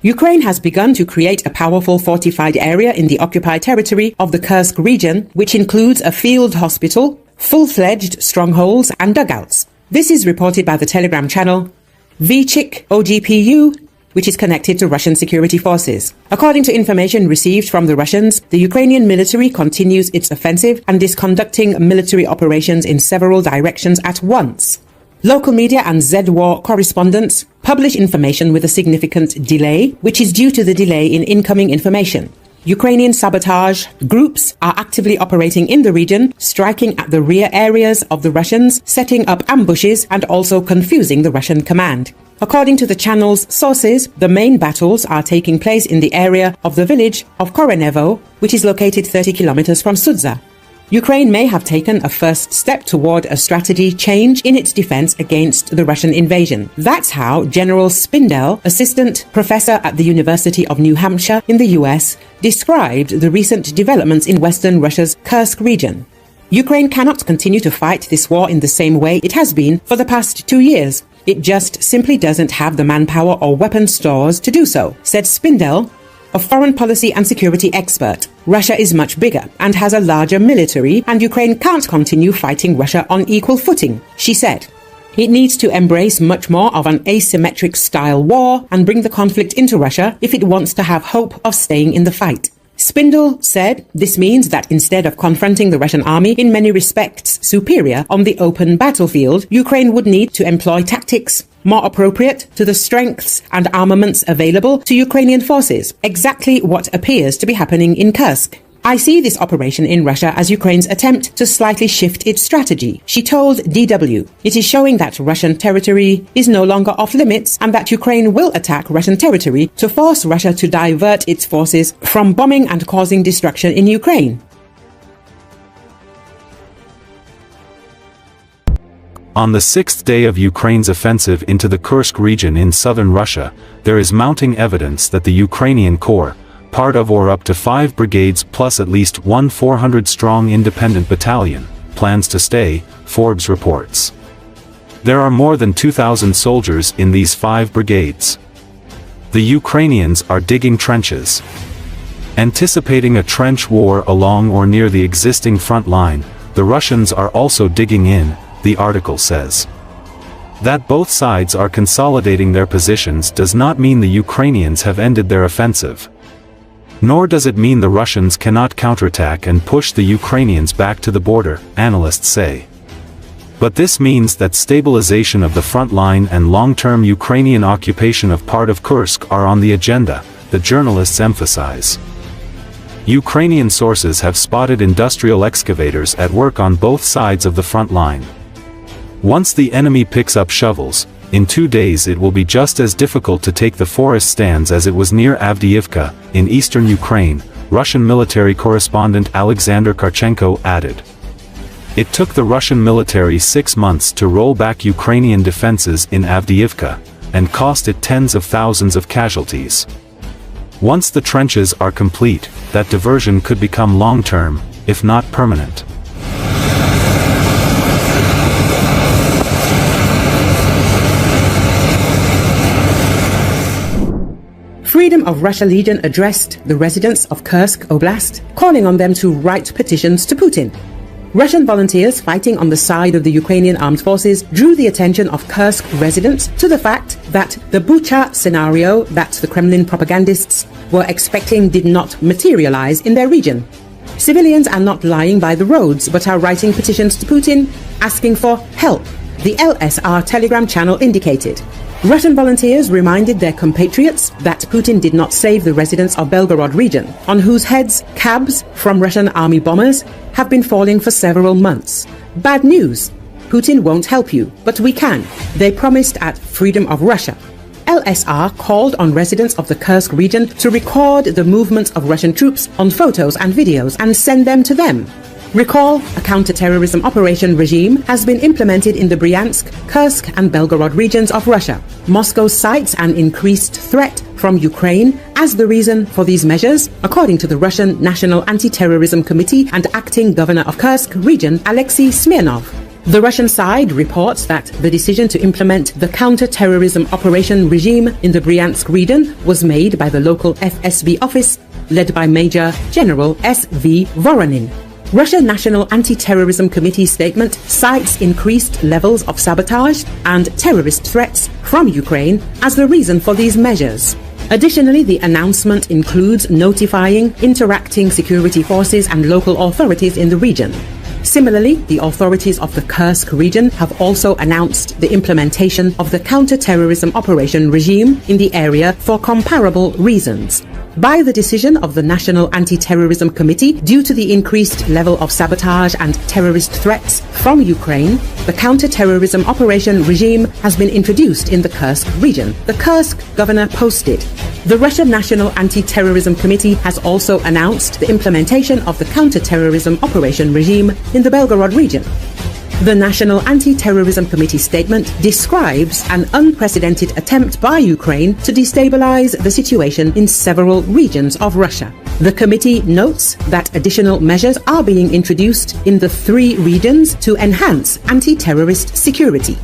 Ukraine has begun to create a powerful fortified area in the occupied territory of the Kursk region, which includes a field hospital, full-fledged strongholds and dugouts. This is reported by the Telegram channel Vychik OGPU, which is connected to Russian security forces. According to information received from the Russians, the Ukrainian military continues its offensive and is conducting military operations in several directions at once. Local media and Z-War correspondents publish information with a significant delay, which is due to the delay in incoming information. Ukrainian sabotage groups are actively operating in the region, striking at the rear areas of the Russians, setting up ambushes and also confusing the Russian command. According to the channel's sources, the main battles are taking place in the area of the village of Korenevo, which is located 30 kilometers from Sudza. Ukraine may have taken a first step toward a strategy change in its defense against the Russian invasion. That's how General Spindel, assistant professor at the University of New Hampshire in the US, described the recent developments in western Russia's Kursk region. Ukraine cannot continue to fight this war in the same way it has been for the past 2 years. It just simply doesn't have the manpower or weapon stores to do so, said Spindel, a foreign policy and security expert. Russia is much bigger and has a larger military, and Ukraine can't continue fighting Russia on equal footing, she said. It needs to embrace much more of an asymmetric style war and bring the conflict into Russia if it wants to have hope of staying in the fight. Spindel said this means that instead of confronting the Russian army in many respects superior on the open battlefield, Ukraine would need to employ tactics more appropriate to the strengths and armaments available to Ukrainian forces, exactly what appears to be happening in Kursk. I see this operation in Russia as Ukraine's attempt to slightly shift its strategy, she told DW. It is showing that Russian territory is no longer off limits and that Ukraine will attack Russian territory to force Russia to divert its forces from bombing and causing destruction in Ukraine. On the sixth day of Ukraine's offensive into the Kursk region in southern Russia, there is mounting evidence that the Ukrainian Corps, part of or up to 5 brigades plus at least one 400-strong independent battalion, plans to stay, Forbes reports. There are more than 2,000 soldiers in these 5 brigades. The Ukrainians are digging trenches. Anticipating a trench war along or near the existing front line, the Russians are also digging in, the article says. That both sides are consolidating their positions does not mean the Ukrainians have ended their offensive. Nor does it mean the Russians cannot counterattack and push the Ukrainians back to the border, analysts say. But this means that stabilization of the front line and long-term Ukrainian occupation of part of Kursk are on the agenda, the journalists emphasize. Ukrainian sources have spotted industrial excavators at work on both sides of the front line. Once the enemy picks up shovels, in 2 days it will be just as difficult to take the forest stands as it was near Avdiivka, in eastern Ukraine, Russian military correspondent Alexander Karchenko added. It took the Russian military 6 months to roll back Ukrainian defenses in Avdiivka, and cost it tens of thousands of casualties. Once the trenches are complete, that diversion could become long-term, if not permanent. Freedom of Russia Legion addressed the residents of Kursk Oblast, calling on them to write petitions to Putin. Russian volunteers fighting on the side of the Ukrainian armed forces drew the attention of Kursk residents to the fact that the Bucha scenario that the Kremlin propagandists were expecting did not materialize in their region. Civilians are not lying by the roads but are writing petitions to Putin asking for help, the LSR Telegram channel indicated. Russian volunteers reminded their compatriots that Putin did not save the residents of Belgorod region, on whose heads cabs from Russian army bombers have been falling for several months. Bad news. Putin won't help you, but we can, they promised at Freedom of Russia. LSR called on residents of the Kursk region to record the movements of Russian troops on photos and videos and send them to them. Recall, a counterterrorism operation regime has been implemented in the Bryansk, Kursk and Belgorod regions of Russia. Moscow cites an increased threat from Ukraine as the reason for these measures, according to the Russian National Anti-Terrorism Committee and acting governor of Kursk region, Alexei Smirnov. The Russian side reports that the decision to implement the counterterrorism operation regime in the Bryansk region was made by the local FSB office led by Major General S.V. Voronin. Russian National Anti-Terrorism Committee statement cites increased levels of sabotage and terrorist threats from Ukraine as the reason for these measures. Additionally, the announcement includes notifying interacting security forces and local authorities in the region. Similarly, the authorities of the Kursk region have also announced the implementation of the counterterrorism operation regime in the area for comparable reasons. By the decision of the National Anti-Terrorism Committee, due to the increased level of sabotage and terrorist threats from Ukraine, the counter-terrorism operation regime has been introduced in the Kursk region, the Kursk governor posted. The Russian National Anti-Terrorism Committee has also announced the implementation of the counter-terrorism operation regime in the Belgorod region. The National Anti-Terrorism Committee statement describes an unprecedented attempt by Ukraine to destabilize the situation in several regions of Russia. The committee notes that additional measures are being introduced in the 3 regions to enhance anti-terrorist security.